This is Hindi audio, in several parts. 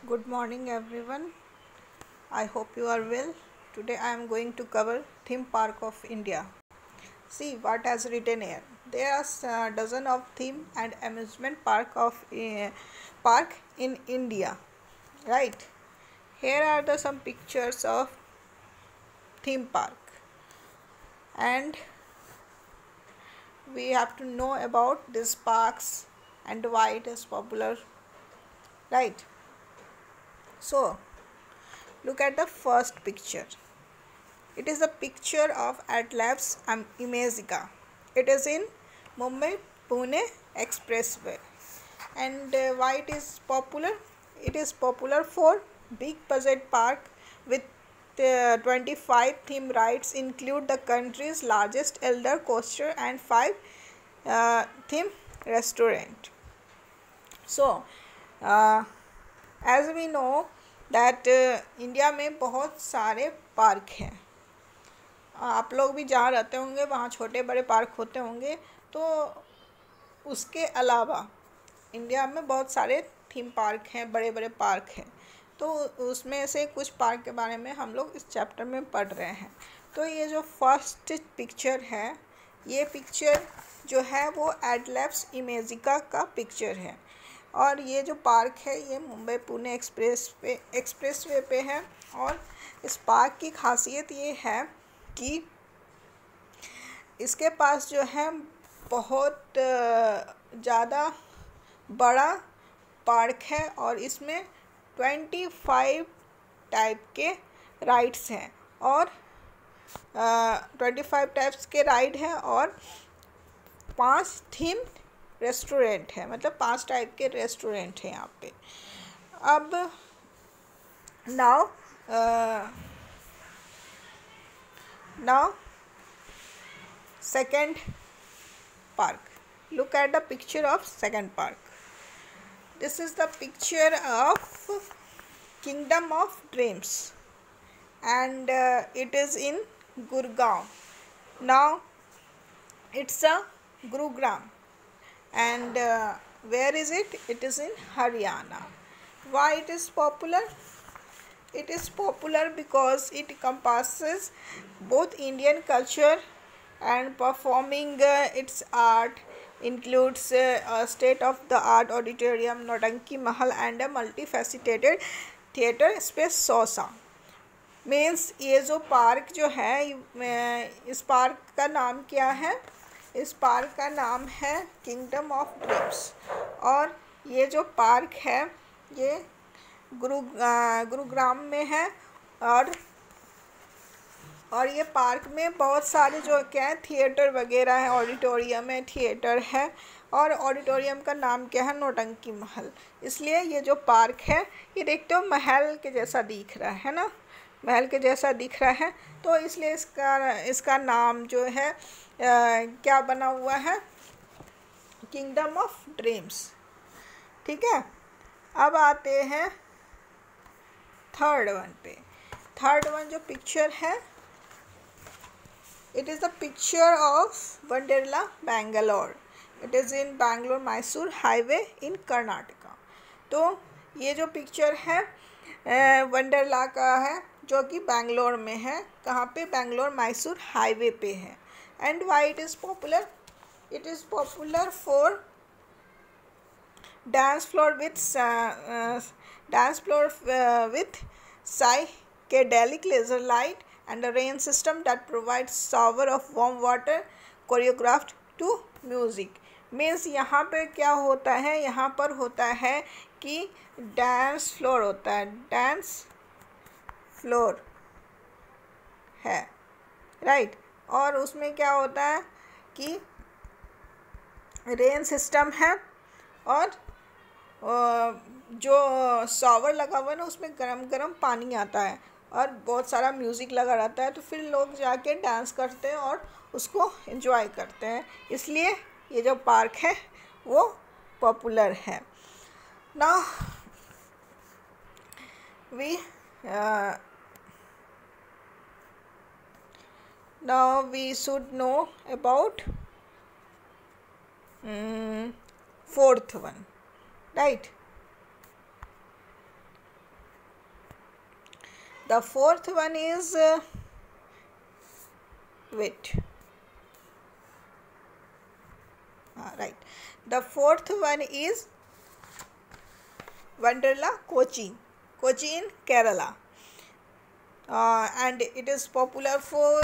Good morning, everyone. I hope you are well. Today I am going to cover theme park of India. See what has written here. There are a dozen of theme and amusement park in India. Right. Here are the some pictures of theme park, and we have to know about these parks and why it is popular. Right. So look at the first picture. It is a picture of Atlas Imagica. It is in Mumbai Pune Expressway. And why it is popular? It is popular for big budget park with 25 theme rides, include the country's largest elder coaster and 5 theme restaurant. So as we know that India में बहुत सारे पार्क हैं. आप लोग भी जहाँ रहते होंगे वहाँ छोटे बड़े पार्क होते होंगे. तो उसके अलावा इंडिया में बहुत सारे थीम पार्क हैं, बड़े बड़े पार्क हैं. तो उसमें से कुछ पार्क के बारे में हम लोग इस चैप्टर में पढ़ रहे हैं. तो ये जो फर्स्ट पिक्चर है, ये पिक्चर जो है वो एटलैब्स इमेजिका का पिक्चर है. और ये जो पार्क है ये मुंबई पुणे एक्सप्रेसवे पे है. और इस पार्क की खासियत ये है कि इसके पास जो है बहुत ज़्यादा बड़ा पार्क है और इसमें 25 टाइप के राइड्स हैं और 25 टाइप्स के राइड हैं और 5 थीम रेस्टोरेंट है. मतलब 5 टाइप के रेस्टोरेंट हैं यहाँ पे. अब now second park. Look at the picture of second park. This is the picture of Kingdom of Dreams, and it is in Gurgaon. Now it's a Gurugram, and where is it? It is in Haryana. Why it is popular? It is popular because it encompasses both Indian culture and performing its art, includes a state-of-the-art auditorium, Nautanki Mahal, and a multifaceted theatre space Sosa. Means ये जो पार्क जो है, इस पार्क का नाम क्या है? इस पार्क का नाम है किंगडम ऑफ ड्रीम्स. और ये जो पार्क है ये गुरुग्राम में है. और ये पार्क में बहुत सारे जो क्या है थिएटर वगैरह है, ऑडिटोरियम है, थिएटर है. और ऑडिटोरियम का नाम क्या है? नौटंकी महल. इसलिए ये जो पार्क है ये देखते हो महल के जैसा दिख रहा है ना, महल के जैसा दिख रहा है. तो इसलिए इसका नाम जो है क्या बना हुआ है? Kingdom of dreams. ठीक है. अब आते हैं थर्ड वन पे. थर्ड वन जो पिक्चर है, it is the picture of Wonderla Bangalore. It is in Bangalore Mysore highway in Karnataka. तो ये जो पिक्चर है वंडरला का है जो कि बैंगलोर में है. कहाँ पे? बैंगलोर मैसूर हाईवे पे है. And why it is popular? It is popular for dance floor with psychedelic laser light and a rain system that provides shower of warm water choreographed to music. Means यहाँ पे क्या होता है? यहाँ पर होता है कि डांस फ्लोर होता है, डांस फ्लोर है. राइट. और उसमें क्या होता है कि रेन सिस्टम है और जो शॉवर लगा हुआ है ना उसमें गरम गरम पानी आता है और बहुत सारा म्यूज़िक लगा रहता है. तो फिर लोग जाके डांस करते हैं और उसको एंजॉय करते हैं. इसलिए ये जो पार्क है वो पॉपुलर है. Now we should know about fourth one. Right. The fourth one is wait. Right. The fourth one is Wonderla Kochi. Kochi in Kerala. And it is popular for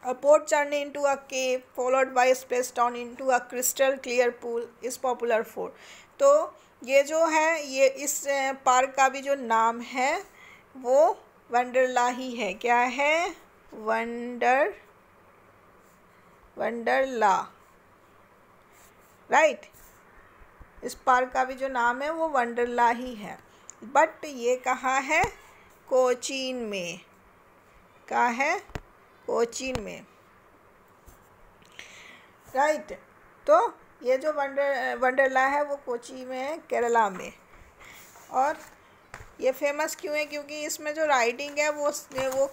a boat journey into a cave followed by a splashdown into a crystal clear pool is popular for. तो ये जो है, ये इस पार्क का भी जो नाम है वो वंडरला ही है. क्या है? वंडरला. राइट. इस पार्क का भी जो नाम है वो वंडरला ही है. बट ये कहाँ है? कोचीन में. कहाँ है? कोचीन में. राइट. तो ये जो वंडरला है वो कोची में है, केरला में. और ये फेमस क्यों है? क्योंकि इसमें जो राइडिंग है वो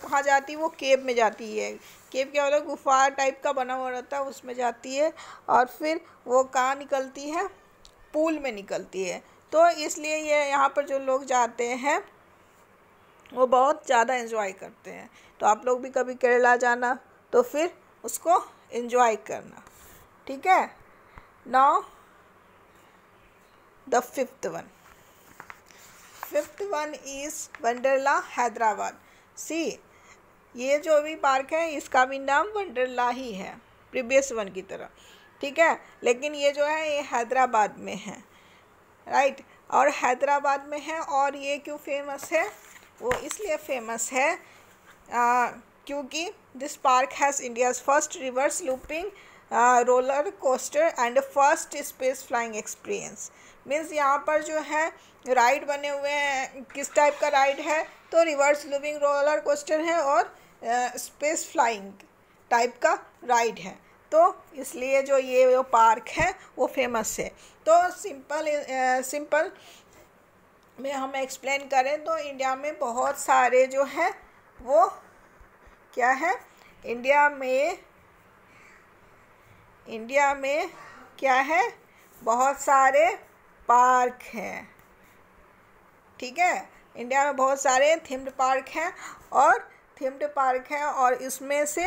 कहाँ जाती है? वो केव में जाती है. केव क्या होता है? गुफा टाइप का बना हुआ रहता है, उसमें जाती है और फिर वो कहाँ निकलती है? पूल में निकलती है. तो इसलिए ये यहाँ पर जो लोग जाते हैं वो बहुत ज़्यादा एंजॉय करते हैं. तो आप लोग भी कभी केरला जाना तो फिर उसको एंजॉय करना. ठीक है. Now the fifth one is Wonderla Hyderabad. See, ये जो भी पार्क है इसका भी नाम वंडरला ही है, प्रीवियस वन की तरह. ठीक है. लेकिन ये जो है ये हैदराबाद में है. राइट. और हैदराबाद में है. और ये क्यों फेमस है? वो इसलिए फेमस है क्योंकि this park has India's first reverse looping roller coaster and first space flying experience. Means यहाँ पर जो है राइड बने हुए हैं. किस टाइप का राइड है? तो रिवर्स लूपिंग रोलर कोस्टर है और स्पेस फ्लाइंग टाइप का राइड है. तो इसलिए जो ये जो पार्क है वो फेमस है. तो सिंपल में हम एक्सप्लेन करें तो इंडिया में बहुत सारे जो है वो क्या है? इंडिया में क्या है? बहुत सारे पार्क हैं. ठीक है. इंडिया में बहुत सारे थीम्ड पार्क हैं और इसमें से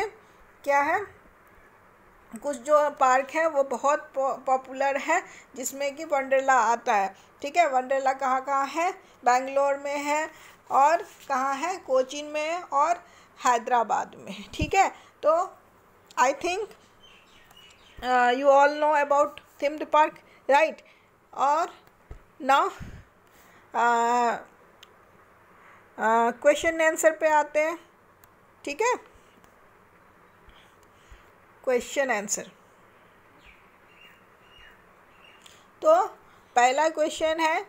क्या है? कुछ जो पार्क है वो बहुत पॉपुलर है जिसमें कि वंडरला आता है. ठीक है. वंडरला कहाँ है? बेंगलोर में है. और कहाँ है? कोचीन में है और हैदराबाद में है. ठीक है. तो I think you all know about themed park, right. और नाउ क्वेश्चन आंसर पे आते हैं. ठीक है. Question answer. तो पहला क्वेश्चन है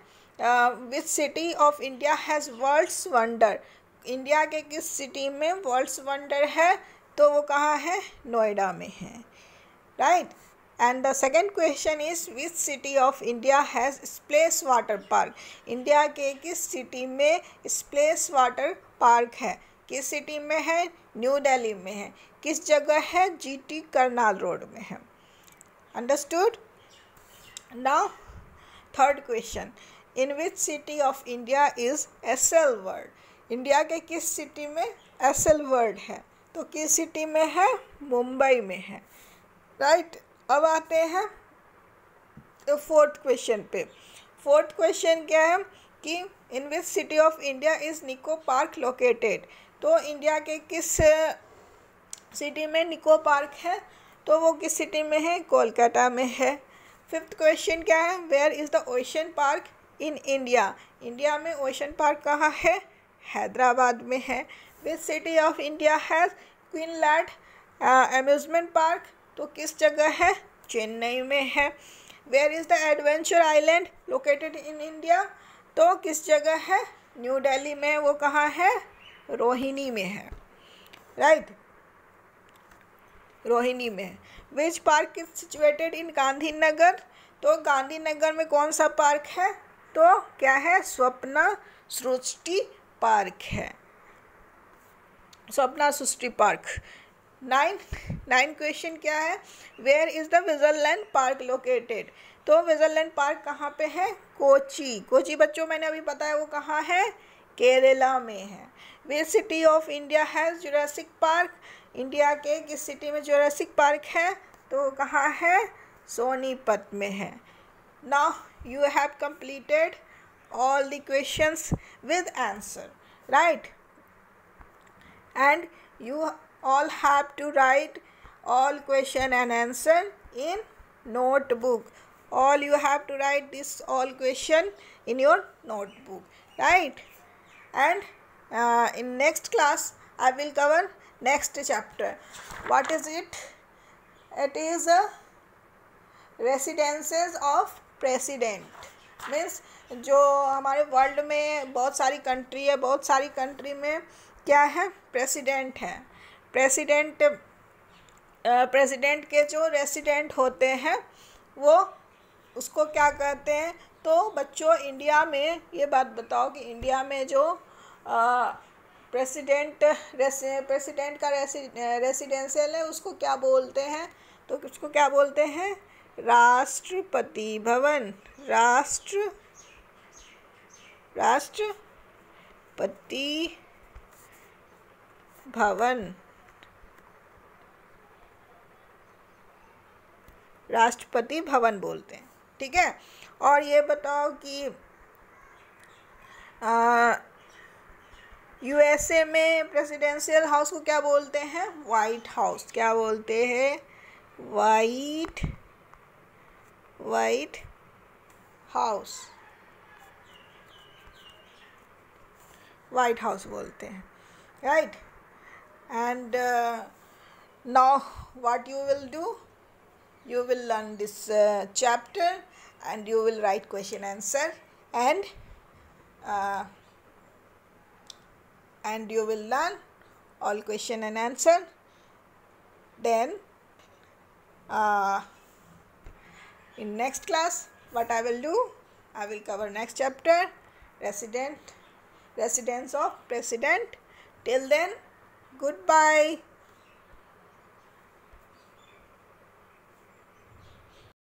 which city of India has world's wonder. India के किस सिटी में वर्ल्ड्स वंडर है? तो वो कहाँ है? नोएडा में है. Right. And the second question is which city of India has splash water park. India के किस सिटी में स्प्लैश वाटर पार्क है? किस सिटी में है? न्यू दिल्ली में है. किस जगह है? जीटी करनाल रोड में है. Understood. Now third question, in which city of India is Essel world. India के किस सिटी में एसएल वर्ल्ड है? तो किस सिटी में है? मुंबई में है. राइट. अब आते हैं तो फोर्थ क्वेश्चन पे. फोर्थ क्वेश्चन क्या है कि in which city of India is Nicco Park located. तो इंडिया के किस सिटी में निको पार्क है? तो वो किस सिटी में है? कोलकाता में है. फिफ्थ क्वेश्चन क्या है? Where is the Ocean Park in India. India में ओशन पार्क कहाँ है? हैदराबाद में है. Which city of India has Queensland Amusement Park. तो किस जगह है? चेन्नई में है. Where is the Adventure Island located in India. तो किस जगह है? न्यू दिल्ली में. वो कहाँ है? रोहिणी में है. राइट. रोहिणी में है. Which park is situated in Gandhinagar. तो गांधीनगर में कौन सा पार्क है? तो क्या है? स्वप्ना सृष्टि पार्क है. Swapna Srishti Park. Nine question क्या है? Where is the Wizerland Park located. तो विजरलैंड पार्क कहाँ पे है? कोची. कोची बच्चों मैंने अभी बताया वो कहाँ है? केरला में है। Which city of India has Jurassic park? India के किस सिटी में जुरासिक पार्क है? तो कहाँ है? सोनीपत में है। Now you have completed all the questions with answer, right? And you all have to write all question and answer in notebook. All you have to write this all question in your notebook, right? And in next class I will cover next chapter. What is it? It is a residences of president. Means जो हमारे वर्ल्ड में बहुत सारी कंट्री है, बहुत सारी कंट्री में क्या है? प्रेसिडेंट है। प्रेसिडेंट के जो रेसिडेंट होते हैं वो उसको क्या कहते हैं? तो बच्चों इंडिया में ये बात बताओ कि इंडिया में जो प्रेसिडेंट का रेसिडेंशियल है उसको क्या बोलते हैं? तो उसको क्या बोलते हैं? राष्ट्रपति भवन। राष्ट्रपति भवन, राष्ट्रपति भवन बोलते हैं, ठीक है। और ये बताओ कि यूएसए में प्रेसिडेंशियल हाउस को क्या बोलते हैं? White house. क्या बोलते हैं? वाइट हाउस, वाइट हाउस बोलते हैं, right. And now what you will do? You will learn this chapter and you will write question answer and you will learn all question and answer. Then in next class what I will do? I will cover next chapter, residence of president. Till then, goodbye.